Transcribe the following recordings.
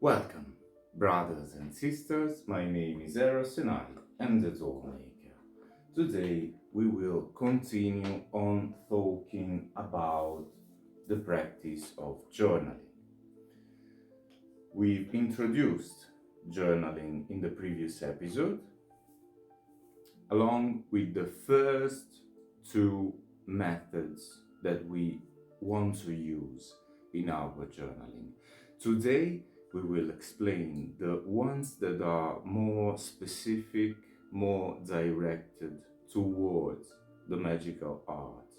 Welcome, brothers and sisters. My name is Eros and I am the Talkmaker. Today we will continue on talking about the practice of journaling. We've introduced journaling in the previous episode, along with the first two methods that we want to use in our journaling. Today, we will explain the ones that are more specific, more directed towards the magical art,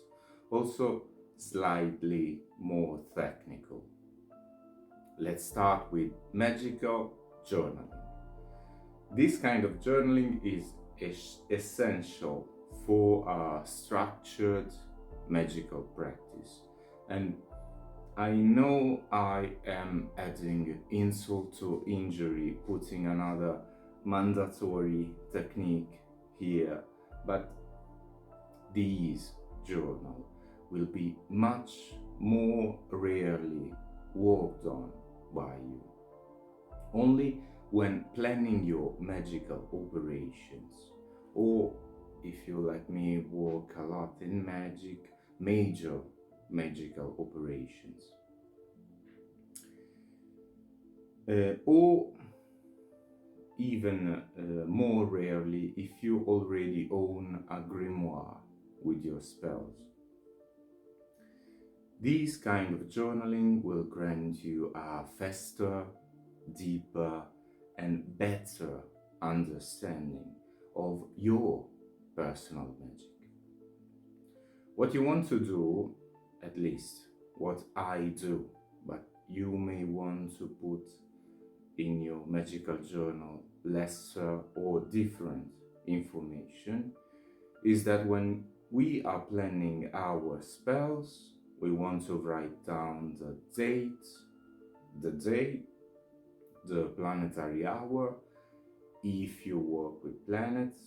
also slightly more technical. Let's start with magical journaling. This kind of journaling is essential for a structured magical practice. And I know I am adding insult to injury, putting another mandatory technique here, but these journal will be much more rarely worked on by you. Only when planning your magical operations, or if you like me work a lot in magic, major magical operations. Or even more rarely if you already own a grimoire with your spells. This kind of journaling will grant you a faster, deeper, and better understanding of your personal magic. What you want to do, at least what I do, but you may want to put in your magical journal lesser or different information, is that when we are planning our spells, we want to write down the date, the day, the planetary hour, if you work with planets,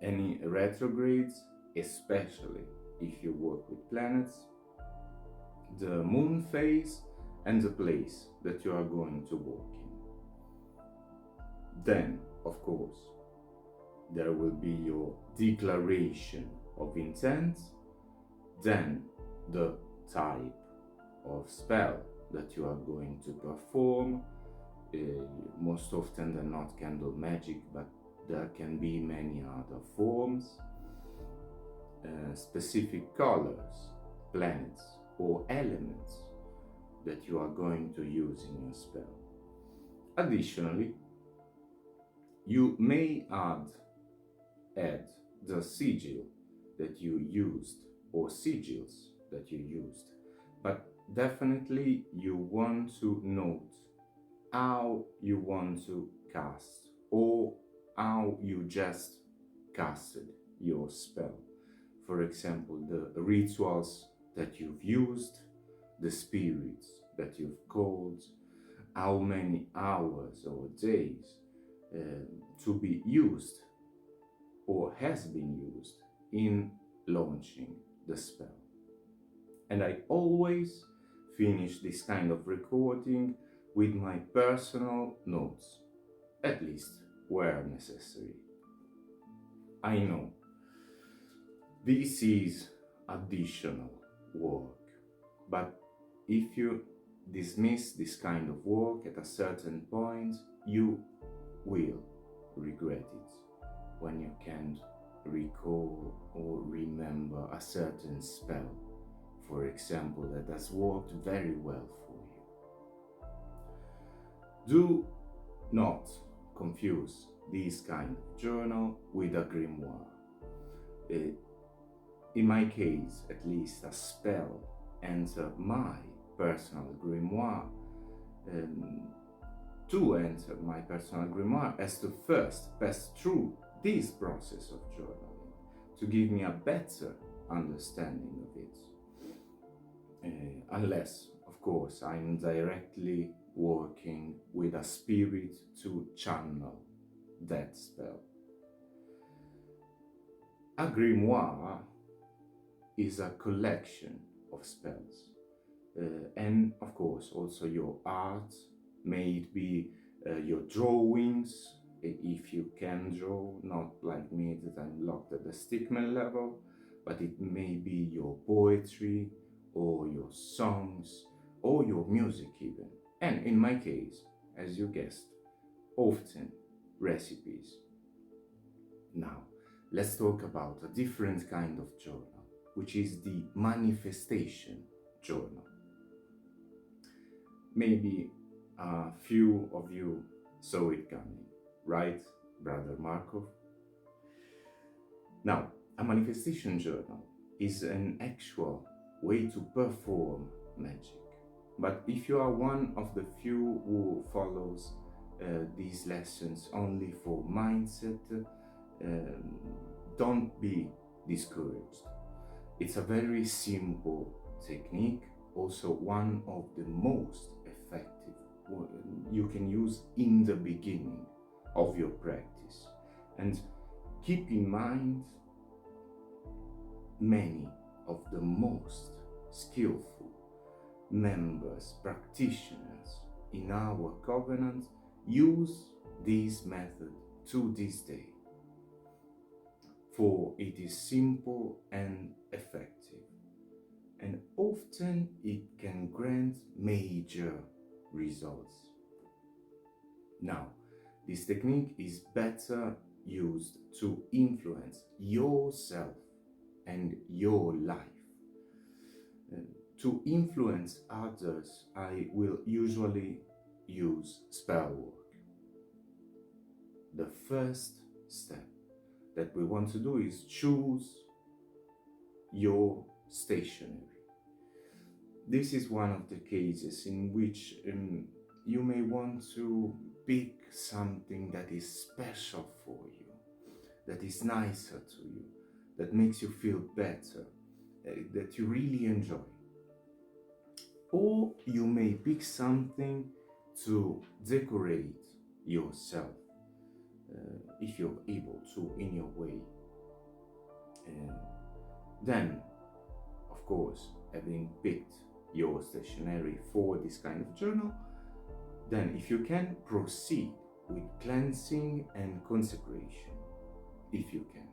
any retrogrades, especially if you work with planets, the moon phase, and the place that you are going to work in. Then, of course, there will be your declaration of intent, then the type of spell that you are going to perform. Most often than not candle magic, but there can be many other forms, specific colors, planets, or elements that you are going to use in your spell. Additionally, you may add the sigil that you used or sigils that you used, but definitely you want to note how you want to cast or how you just casted your spell. For example, the rituals that you've used, the spirits that you've called, how many hours or days to be used or has been used in launching the spell. And I always finish this kind of recording with my personal notes, at least where necessary. I know this is additional work, but if you dismiss this kind of work at a certain point, you will regret it when you can't recall or remember a certain spell, for example, that has worked very well for you. Do not confuse this kind of journal with a grimoire. In my case, at least, a spell entered my personal grimoire. To enter my personal grimoire has to first pass through this process of journaling to give me a better understanding of it. Unless, of course, I'm directly working with a spirit to channel that spell. A grimoire is a collection of spells, and of course also your art May it be your drawings, if you can draw, not like me that I'm locked at the stickman level, but it may be your poetry or your songs or your music even. And in my case, as you guessed, often recipes. Now, let's talk about a different kind of journal, which is the manifestation journal. Maybe a few of you saw it coming, right, Brother Markov? Now, a manifestation journal is an actual way to perform magic. But if you are one of the few who follows these lessons only for mindset, don't be discouraged. It's a very simple technique, also one of the most effective you can use in the beginning of your practice. And keep in mind, many of the most skillful members, practitioners in our covenant use this method to this day, for it is simple and effective, and often it can grant major results. Now, this technique is better used to influence yourself and your life. To influence others, I will usually use spell work. The first step that we want to do is choose your stationery. This is one of the cases in which you may want to pick something that is special for you, that is nicer to you, that makes you feel better, that you really enjoy. Or you may pick something to decorate yourself, if you're able to, in your way. Then, of course, having picked your stationery for this kind of journal, then if you can, proceed with cleansing and consecration, if you can.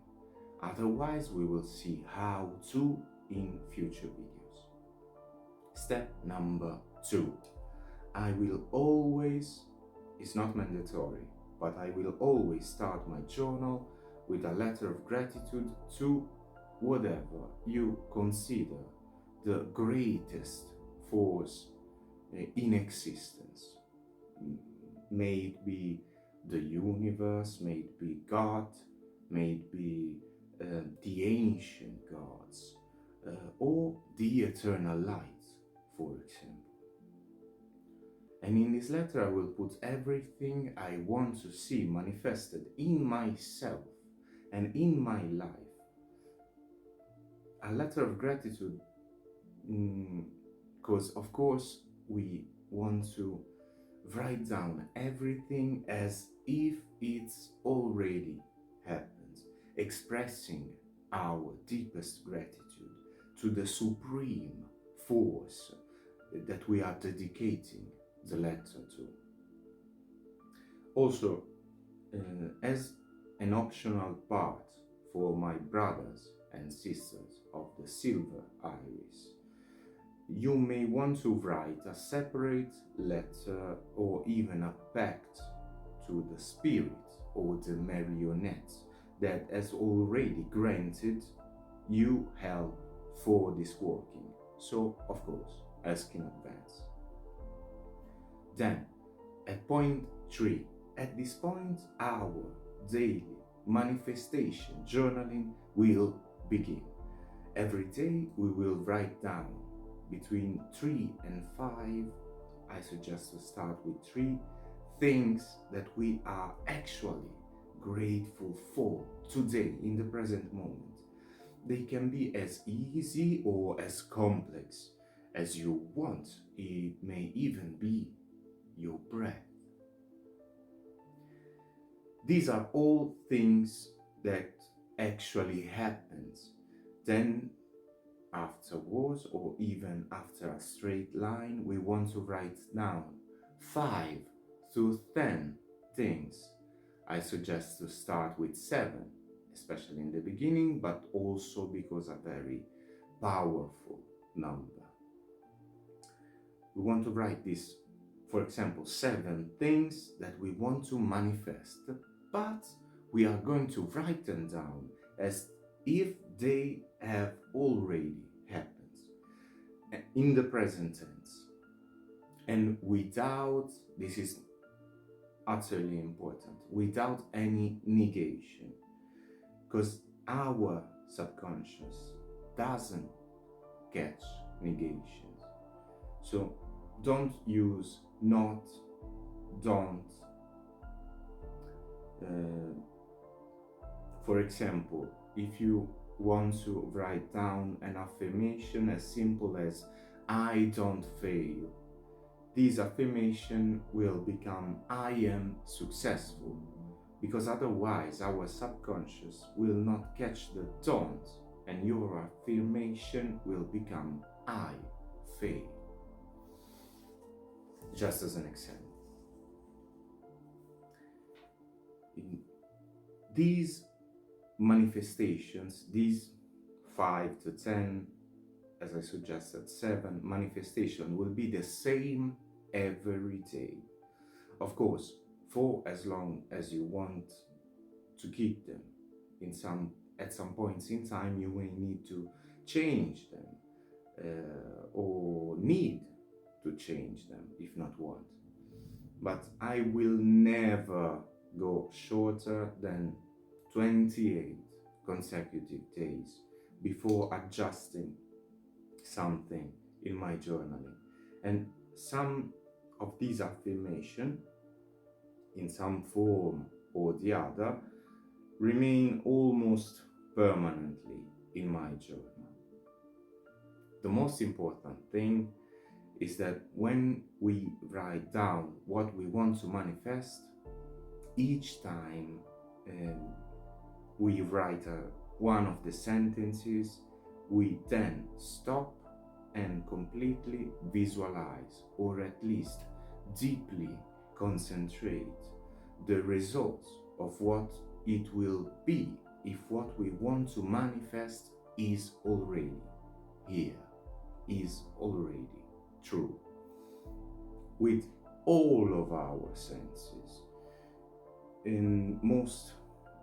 Otherwise, we will see how to in future videos. Step number 2. I will always, it's not mandatory, but I will always start my journal with a letter of gratitude to whatever you consider the greatest force in existence. May it be the universe, may it be God, may it be the ancient gods, or the eternal light, for example. And in this letter I will put everything I want to see manifested in myself and in my life. A letter of gratitude, because of course we want to write down everything as if it's already happened, expressing our deepest gratitude to the supreme force that we are dedicating the letter to. Also, as an optional part for my brothers and sisters of the Silver Iris, you may want to write a separate letter or even a pact to the spirit or the marionette that has already granted you help for this working. So, of course, ask in advance. Then, at point 3, at this point, our daily manifestation journaling will begin. Every day we will write down between 3 and 5, I suggest to start with 3, things that we are actually grateful for today in the present moment. They can be as easy or as complex as you want. It may even be your breath. These are all things that actually happens. Then afterwards, or even after a straight line, we want to write down 5 to 10 things. I suggest to start with 7, especially in the beginning, but also because a very powerful number. We want to write this, for example, 7 things that we want to manifest, but we are going to write them down as if they have already happened in the present tense, and without, this is utterly important, without any negation, because our subconscious doesn't catch negations. So don't use not, don't. For example, if you want to write down an affirmation as simple as I don't fail, this affirmation will become I am successful, because otherwise our subconscious will not catch the don't, and your affirmation will become I fail. Just as an example. These manifestations, these 5 to 10, as I suggested, 7 manifestations will be the same every day. Of course, for as long as you want to keep them. At some points in time, you may need to change them or need to change them, if not want. But I will never go shorter than 28 consecutive days before adjusting something in my journaling. And some of these affirmations, in some form or the other, remain almost permanently in my journal. The most important thing is that when we write down what we want to manifest, each time we write one of the sentences, we then stop and completely visualize, or at least deeply concentrate the results of what it will be if what we want to manifest is already here, is already true, with all of our senses, and most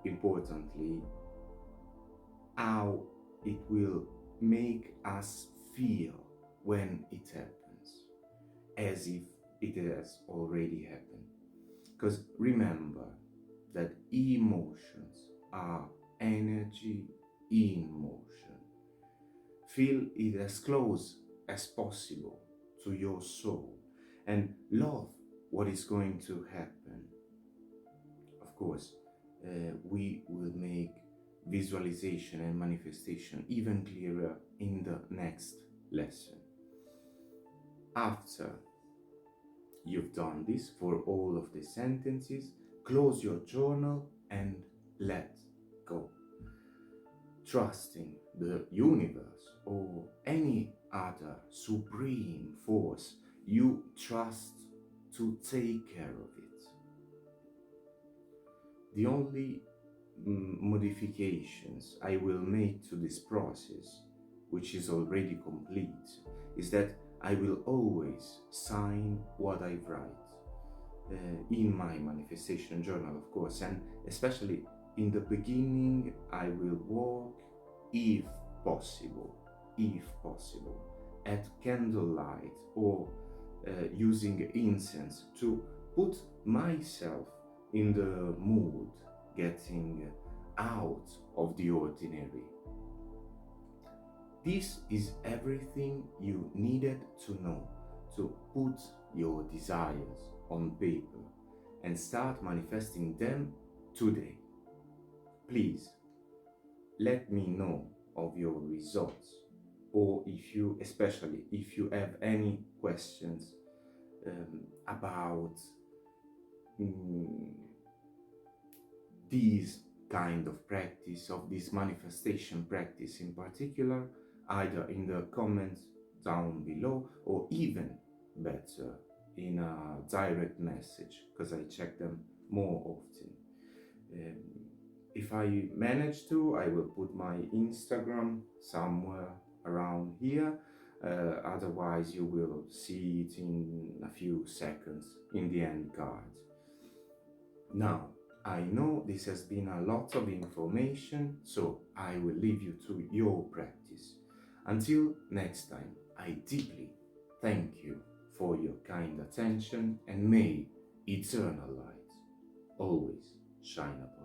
importantly, how it will make us feel when it happens, as if it has already happened. Because remember that emotions are energy in motion. Feel it as close as possible to your soul and love what is going to happen. Of course, we will make visualization and manifestation even clearer in the next lesson. After you've done this for all of the sentences, close your journal and let go, trusting the universe or any other supreme force you trust to take care of it. The only modifications I will make to this process, which is already complete, is that I will always sign what I write in my manifestation journal, of course, and especially in the beginning I will walk, if possible, at candlelight or using incense to put myself in the mood, getting out of the ordinary. This is everything you needed to know to put your desires on paper and start manifesting them today. Please let me know of your results, or especially if you have any questions about these kind of practice, of this manifestation practice in particular, either in the comments down below, or even better, in a direct message because I check them more often. Um, if I manage to, I will put my Instagram somewhere around here. Otherwise, you will see it in a few seconds in the end card. Now, I know this has been a lot of information, so I will leave you to your practice. Until next time, I deeply thank you for your kind attention, and may eternal light always shine upon you.